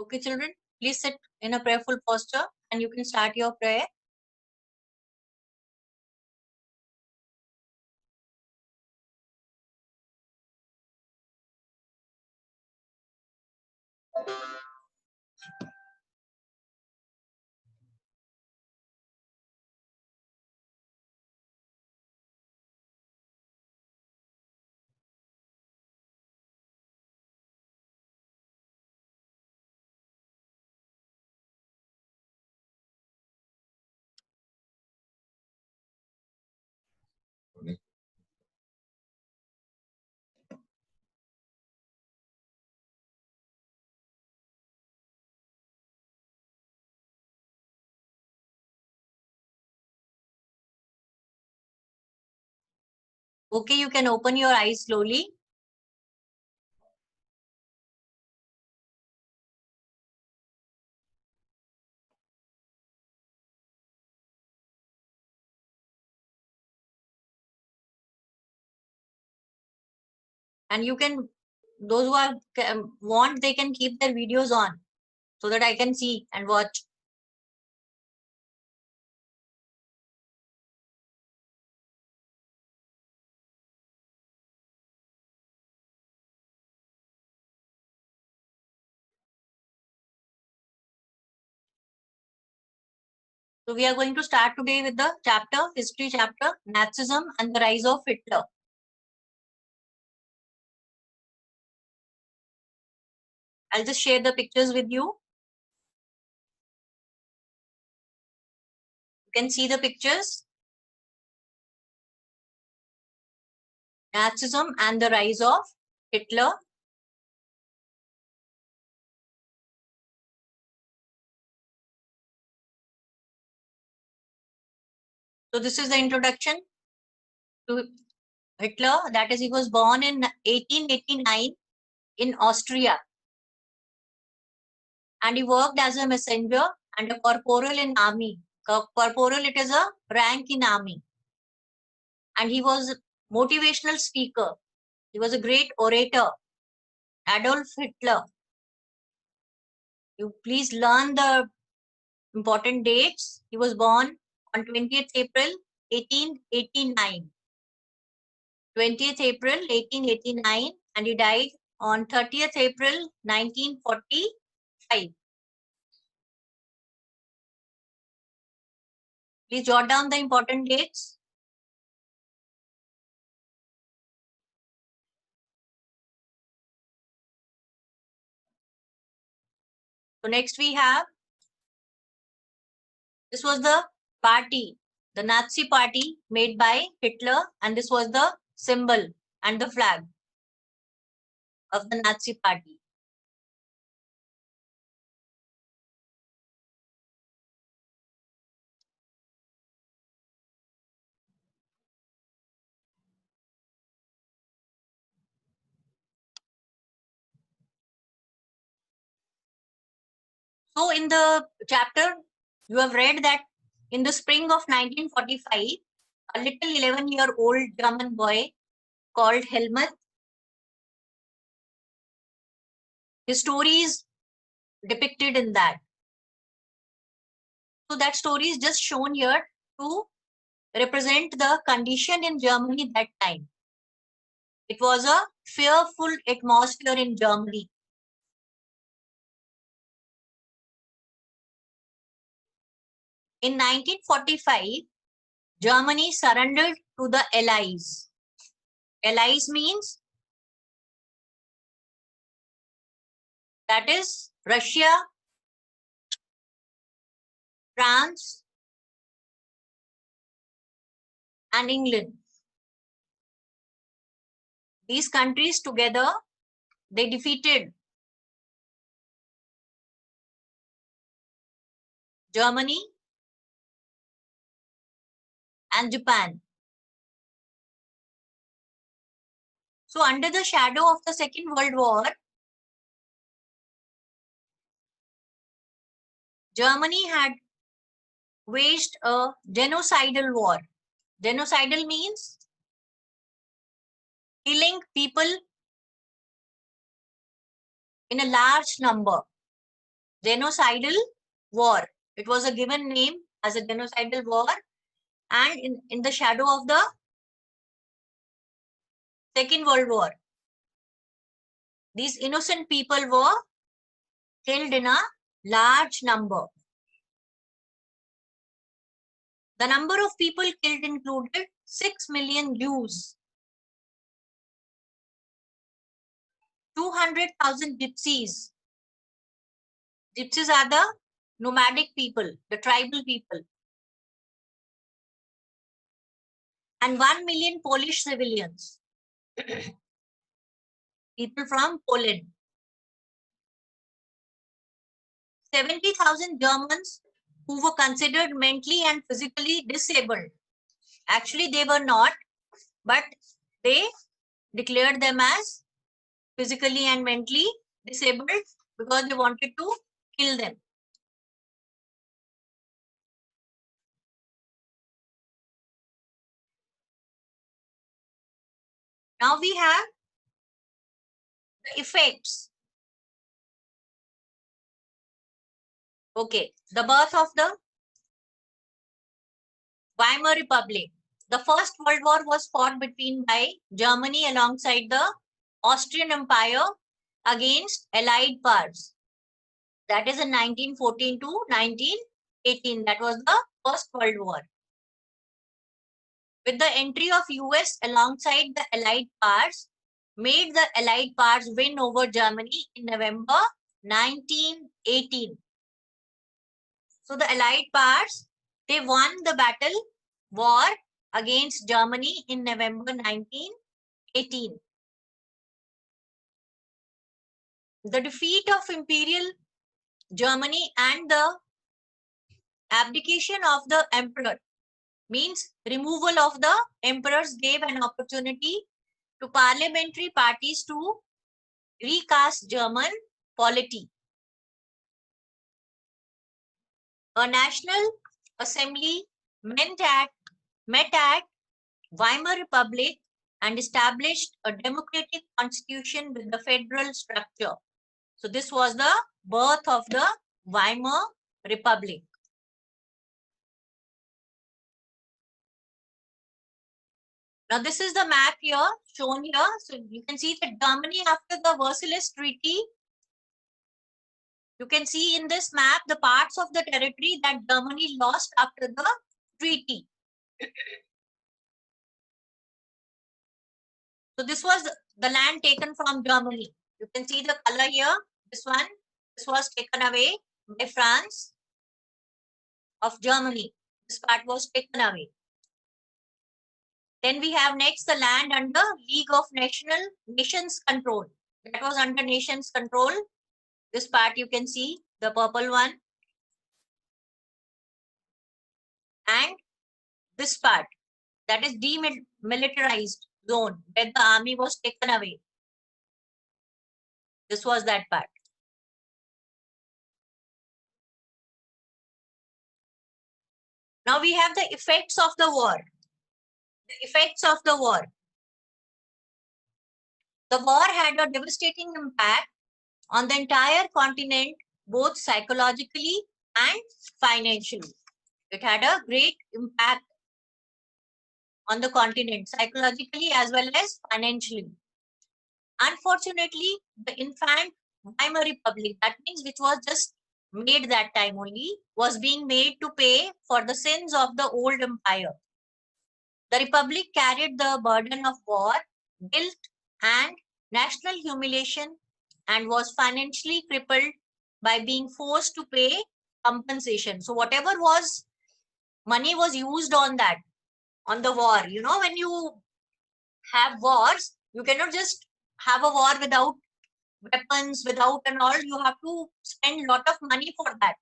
Okay, children, please sit in a prayerful posture and you can start your prayer. Okay, you can open your eyes slowly. And you can, those who are want, they can keep their videos on so that I can see and watch. So we are going to start today with the chapter, history chapter, Nazism and the rise of Hitler. I'll just share the pictures with you. You can see the pictures. Nazism and the rise of Hitler. So this is the introduction to Hitler. That is, he was born in 1889 in Austria. And he worked as a messenger and a corporal in army. Corporal, it is a rank in army. And he was a motivational speaker. He was a great orator. Adolf Hitler. You please learn the important dates. He was born on 20th April 1889. 20th April 1889, and he died on 30th April 1945. Please jot down the important dates. So next we have, this was the party, the Nazi party made by Hitler, and this was the symbol and the flag of the Nazi party. So in the chapter, you have read that in the spring of 1945, a little 11-year-old German boy called Helmut, his story is depicted in that. So that story is just shown here to represent the condition in Germany that time. It was a fearful atmosphere in Germany. In 1945, Germany surrendered to the Allies. Allies means that is Russia, France, and England. These countries together, they defeated Germany and Japan. So under the shadow of the Second World War, Germany had waged a genocidal war. Genocidal means killing people in a large number. Genocidal war. It was a given name as a genocidal war, and in the shadow of the Second World War, these innocent people were killed in a large number. The number of people killed included 6 million Jews, 200,000 gypsies. Gypsies are the nomadic people, the tribal people. And 1 million Polish civilians. People from Poland. 70,000 Germans who were considered mentally and physically disabled. Actually, they were not, but they declared them as physically and mentally disabled because they wanted to kill them. Now we have the effects. Okay, the birth of the Weimar Republic. The First World War was fought by Germany alongside the Austrian Empire against Allied powers. That is in 1914 to 1918. That was the First World War. With the entry of US alongside the Allied powers, made the Allied powers win over Germany in November 1918. So the Allied powers, they won the war against Germany in November 1918. The defeat of Imperial Germany and the abdication of the emperor means removal of the emperors gave an opportunity to parliamentary parties to recast German polity. A National Assembly met at Weimar Republic and established a democratic constitution with the federal structure. So this was the birth of the Weimar Republic. Now this is the map here, shown here. So you can see that Germany, after the Versailles Treaty, you can see in this map the parts of the territory that Germany lost after the treaty. So this was the land taken from Germany. You can see the color here. This one, this was taken away by France of Germany. This part was taken away. Then we have next the land under League of Nations control. That was under nations control. This part you can see, the purple one. And this part, that is demilitarized zone, where the army was taken away. This was that part. Now we have the effects of the war. The effects of the war. The war had a devastating impact on the entire continent, both psychologically and financially. It had a great impact on the continent, psychologically as well as financially. Unfortunately, the infant Weimar Republic, that means which was just made that time only, was being made to pay for the sins of the old empire. The Republic carried the burden of war, guilt, and national humiliation, and was financially crippled by being forced to pay compensation. So whatever was money was used on that, on the war. You know, when you have wars, you cannot just have a war without weapons, without and all. You have to spend a lot of money for that.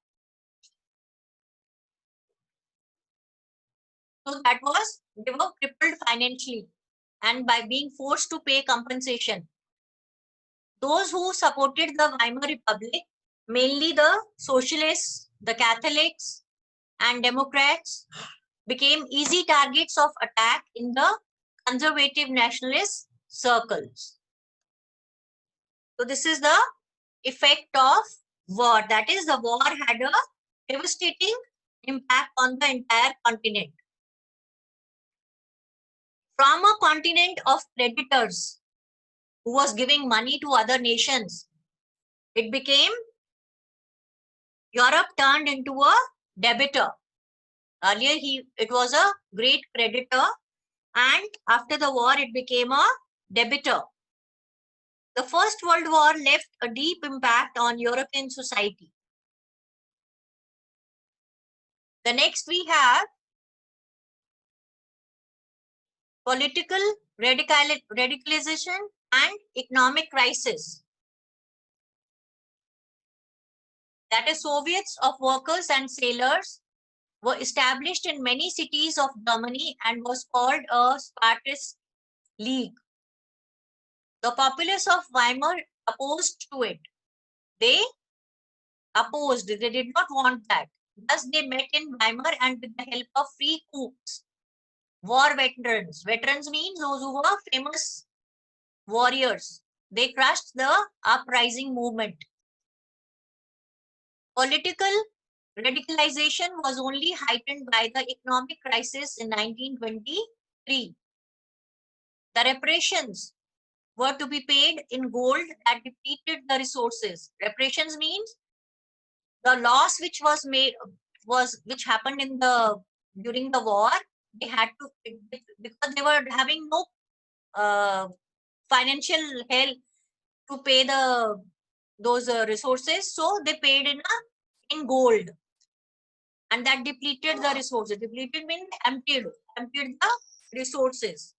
So that was, they were crippled financially and by being forced to pay compensation. Those who supported the Weimar Republic, mainly the socialists, the Catholics, and Democrats, became easy targets of attack in the conservative nationalist circles. So this is the effect of war. That is, the war had a devastating impact on the entire continent. From a continent of creditors who was giving money to other nations, it became Europe turned into a debitor. Earlier, it was a great creditor, and after the war, it became a debitor. The First World War left a deep impact on European society. The next we have political radicalization and economic crisis. That is, Soviets of workers and sailors were established in many cities of Germany and was called a Spartacist League. The populace of Weimar opposed to it. They opposed, they did not want that. Thus, they met in Weimar and with the help of free coups, war veterans. Veterans means those who were famous warriors. They crushed the uprising movement. Political radicalization was only heightened by the economic crisis in 1923. The reparations were to be paid in gold that depleted the resources. Reparations means the loss which was made which happened in the during the war. They had to, because they were having no financial help to pay those resources, so they paid in gold, and that depleted the resources. Depleted means emptied the resources.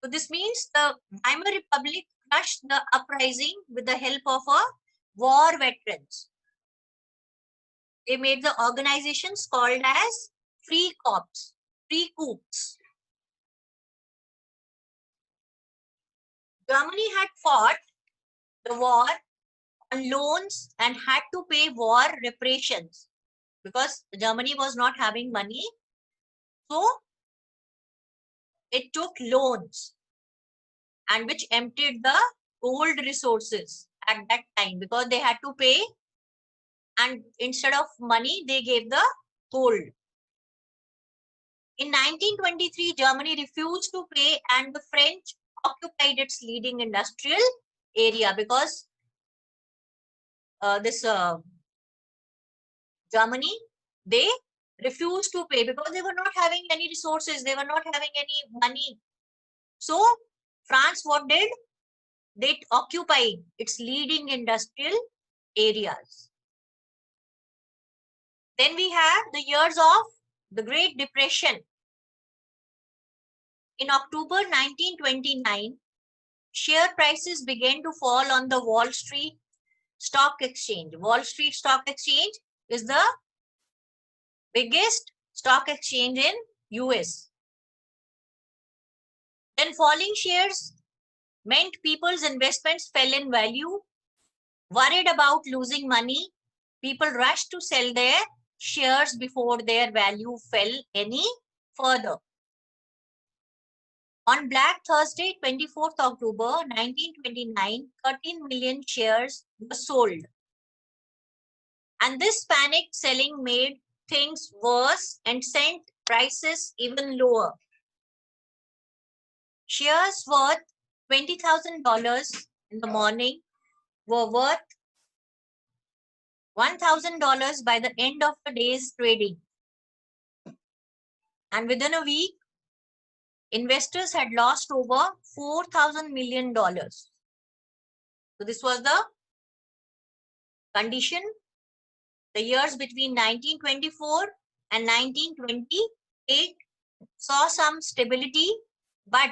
So this means the Weimar Republic crushed the uprising with the help of a war veterans. They made the organizations called as free corps, free coups. Germany had fought the war on loans and had to pay war reparations because Germany was not having money. So it took loans, and which emptied the gold resources at that time because they had to pay, and instead of money, they gave the gold. In 1923, Germany refused to pay and the French occupied its leading industrial area because Germany, they refused to pay because they were not having any resources, they were not having any money. So France, what did? They occupied its leading industrial areas. Then we have the years of the Great Depression. In October 1929, share prices began to fall on the Wall Street Stock Exchange. Wall Street Stock Exchange is the biggest stock exchange in US. Then falling shares meant people's investments fell in value. Worried about losing money, people rushed to sell their shares before their value fell any further. On Black Thursday, 24th October 1929, 13 million shares were sold. And this panic selling made things worse and sent prices even lower. Shares worth $20,000 in the morning were worth $1,000 by the end of the day's trading. And within a week, investors had lost over $4,000 million. So this was the condition. The years between 1924 and 1928 saw some stability, but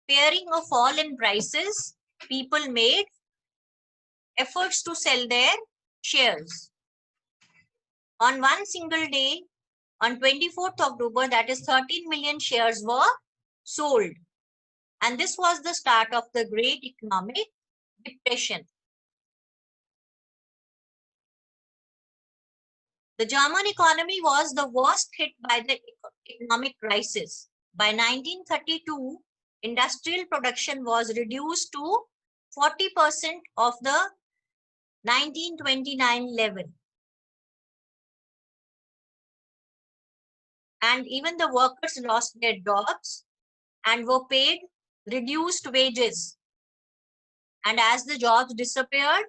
fearing a fall in prices, people made efforts to sell their shares. On one single day, on 24th October, that is 13 million shares were sold. And this was the start of the Great Economic Depression. The German economy was the worst hit by the economic crisis. By 1932, industrial production was reduced to 40% of the 1929 level. And even the workers lost their jobs and were paid reduced wages. And as the jobs disappeared,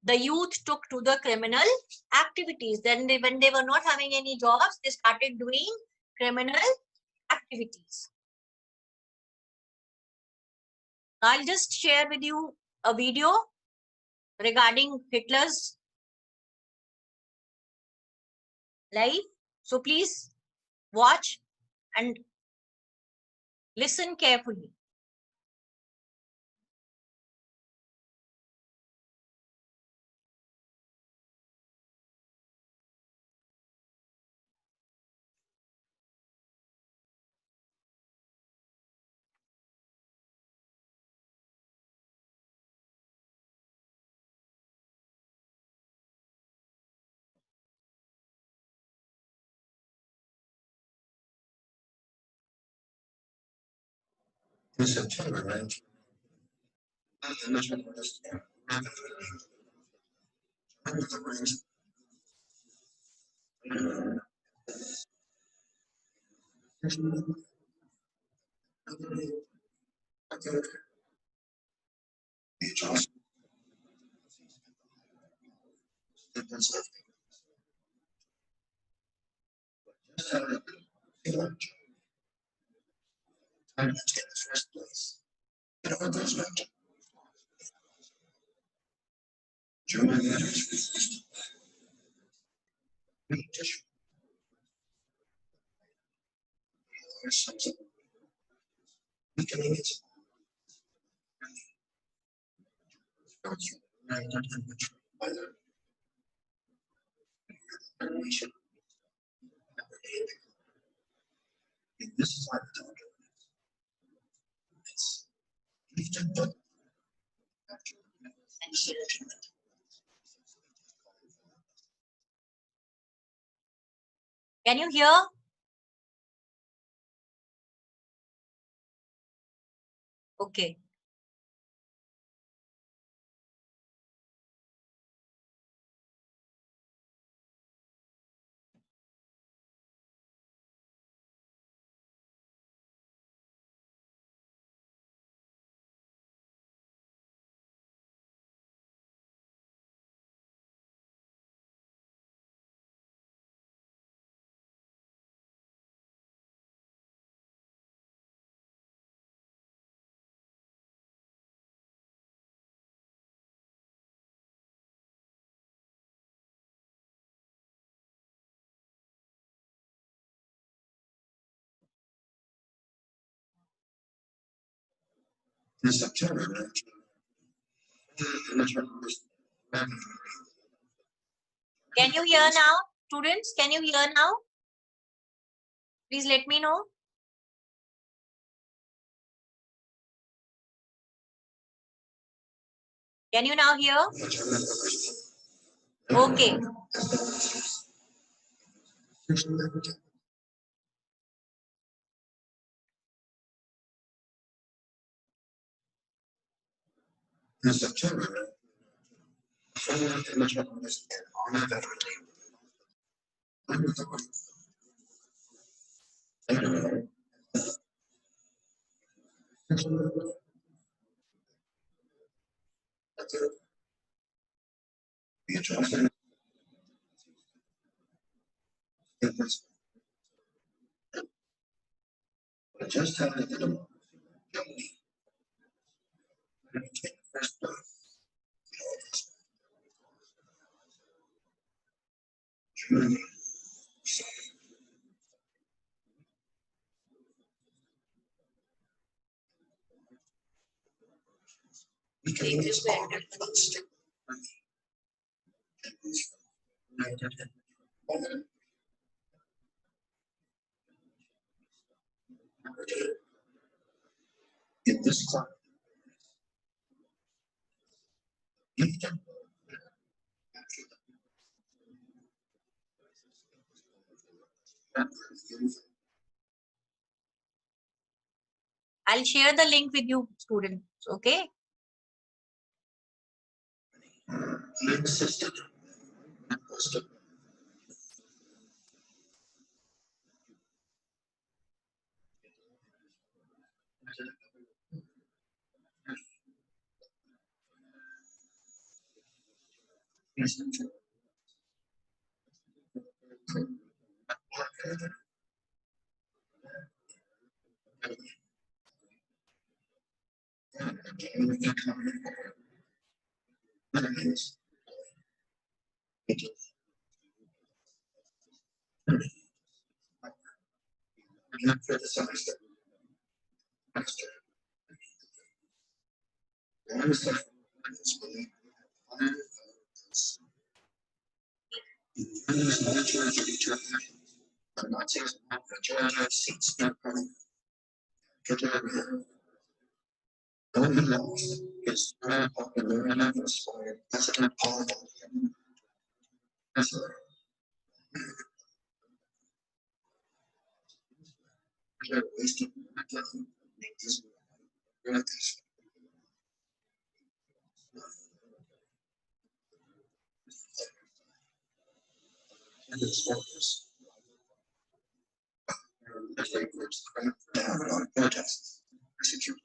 the youth took to the criminal activities. Then when they were not having any jobs, they started doing criminal activities. I'll just share with you a video regarding Hitler's life. So please watch and listen carefully. In September 19, this is like Can you hear? Okay. in September 19, Can you hear now? Students, can you hear now? Please let me know. Can you now hear? Okay. in September, just had to get them. In this climate, I'll share the link with you, students. Okay. He insisted. President Paul and his workers down on protests, executed.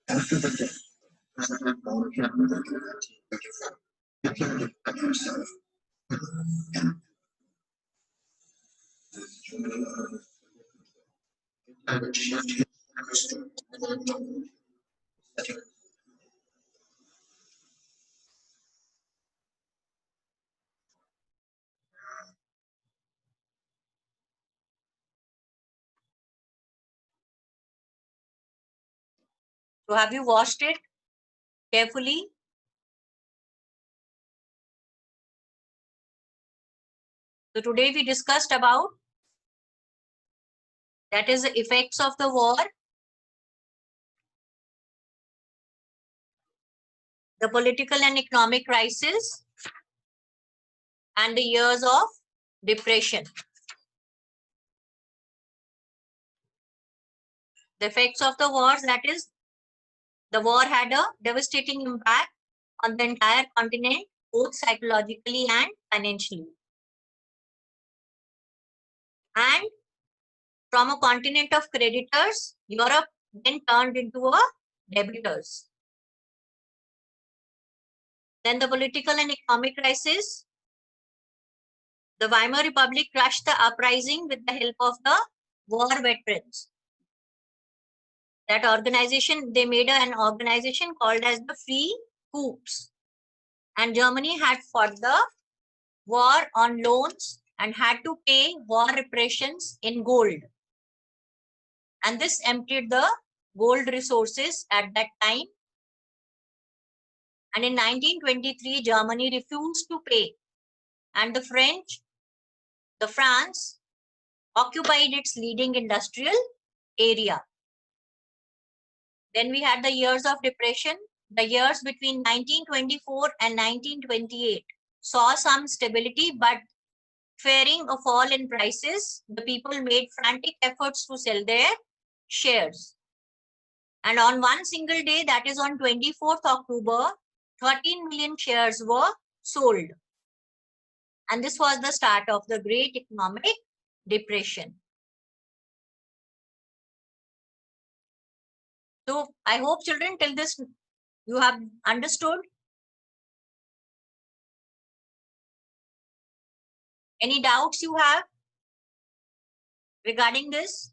After the death, President Paul declared himself and achieved his So have you watched it carefully? So today we discussed about that is the effects of the war, the political and economic crisis, and the years of depression. The effects of the wars, that is, the war had a devastating impact on the entire continent, both psychologically and financially. And from a continent of creditors, Europe then turned into a debitors. Then the political and economic crisis. The Weimar Republic crushed the uprising with the help of the war veterans. That organization, they made an organization called as the Free Corps. And Germany had fought the war on loans and had to pay war reparations in gold. And this emptied the gold resources at that time. And in 1923, Germany refused to pay. And France occupied its leading industrial area. Then we had the years of depression. The years between 1924 and 1928 saw some stability, but fearing a fall in prices, the people made frantic efforts to sell their shares. And on one single day, that is on 24th October, 13 million shares were sold. And this was the start of the Great Economic Depression. So I hope, children, till this you have understood. Any doubts you have regarding this?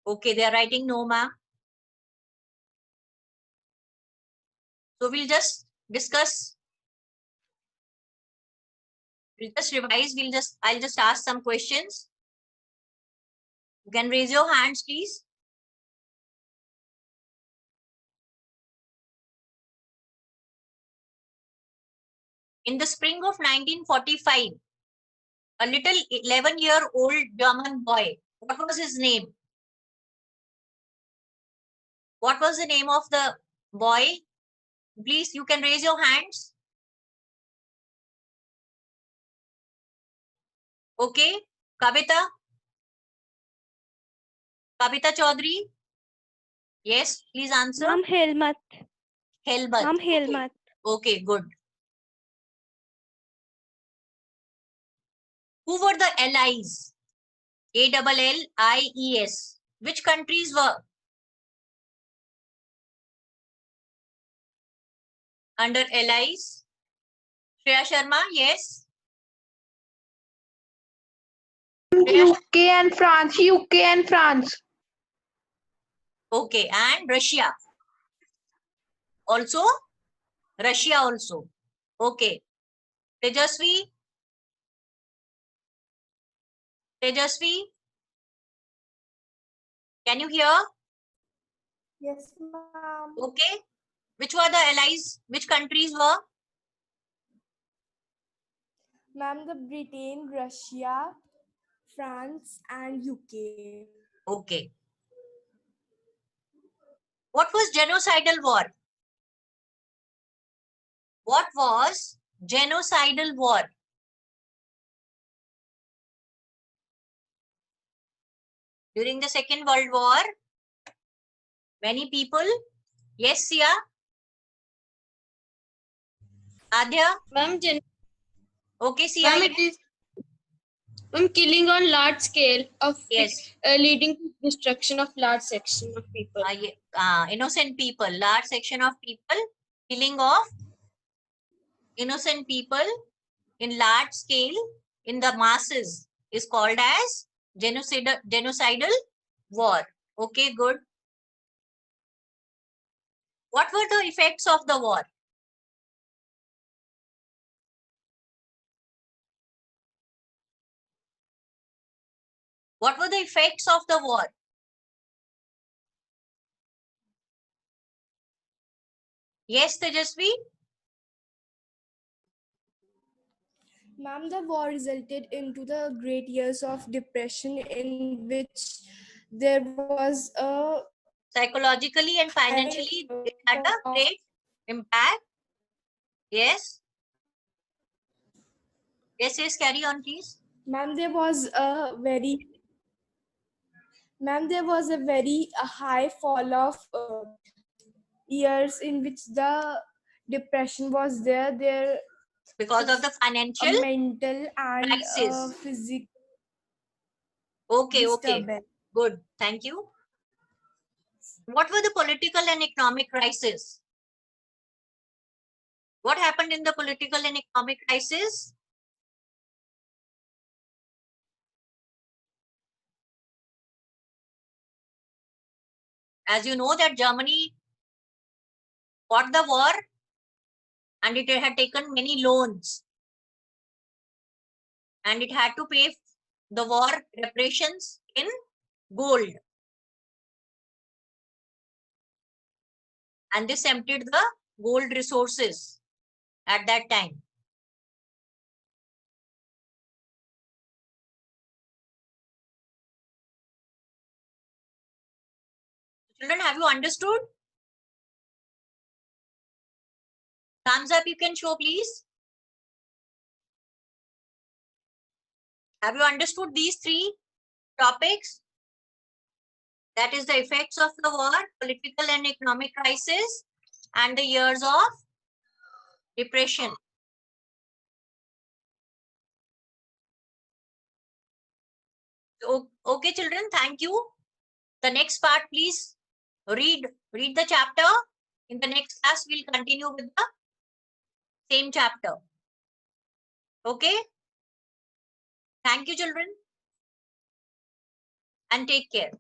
Okay, they are writing no, ma'am. So we'll just discuss. We'll just revise. I'll just ask some questions. You can raise your hands, please. In the spring of 1945, A little 11-year-old German boy. What was his name? What was the name of the boy? Please, you can raise your hands. Okay, Kavita? Kavita Chaudhary? Yes, please answer. Ma'am, Helmut. Helmut. Ma'am, Okay. Helmut. Okay, good. Who were the allies? ALLIES. Which countries were under allies? Shreya Sharma, yes. UK and France. UK and France. Okay, and Russia. Also? Russia also. Okay. Tejasvi? Tejasvi? Can you hear? Yes, ma'am. Okay. Which were the allies? Which countries were? Ma'am, the Britain, Russia, France, and UK. Okay. What was genocidal war? What was genocidal war? During the Second World War, many people. Yes, Sia? Adya? Ma'am, Okay, Sia. ma'am, it is killing on large scale of Yes. leading to destruction of large section of people. Innocent people, large section of people, killing of innocent people in large scale in the masses is called as genocidal war. Okay, good. What were the effects of the war? What were the effects of the war? Yes, Tejasvi? Ma'am, the war resulted into the great years of depression in which there was a Psychologically and financially, it had a great impact. Yes. Yes, yes, carry on, please. Ma'am, there was a very high fall of years in which the depression was there. There Because of the a financial mental and crisis. physical Okay, okay. disturbance. Good. Thank you. What were the political and economic crisis? What happened in the political and economic crisis? As you know that Germany fought the war and it had taken many loans. And it had to pay the war reparations in gold. And this emptied the gold resources at that time. Children, have you understood? Thumbs up you can show, please. Have you understood these three topics? That is the effects of the war, political and economic crisis, and the years of depression. Okay, children, thank you. The next part, please read the chapter. In the next class, we'll continue with the same chapter. Okay? Thank you, children. And take care.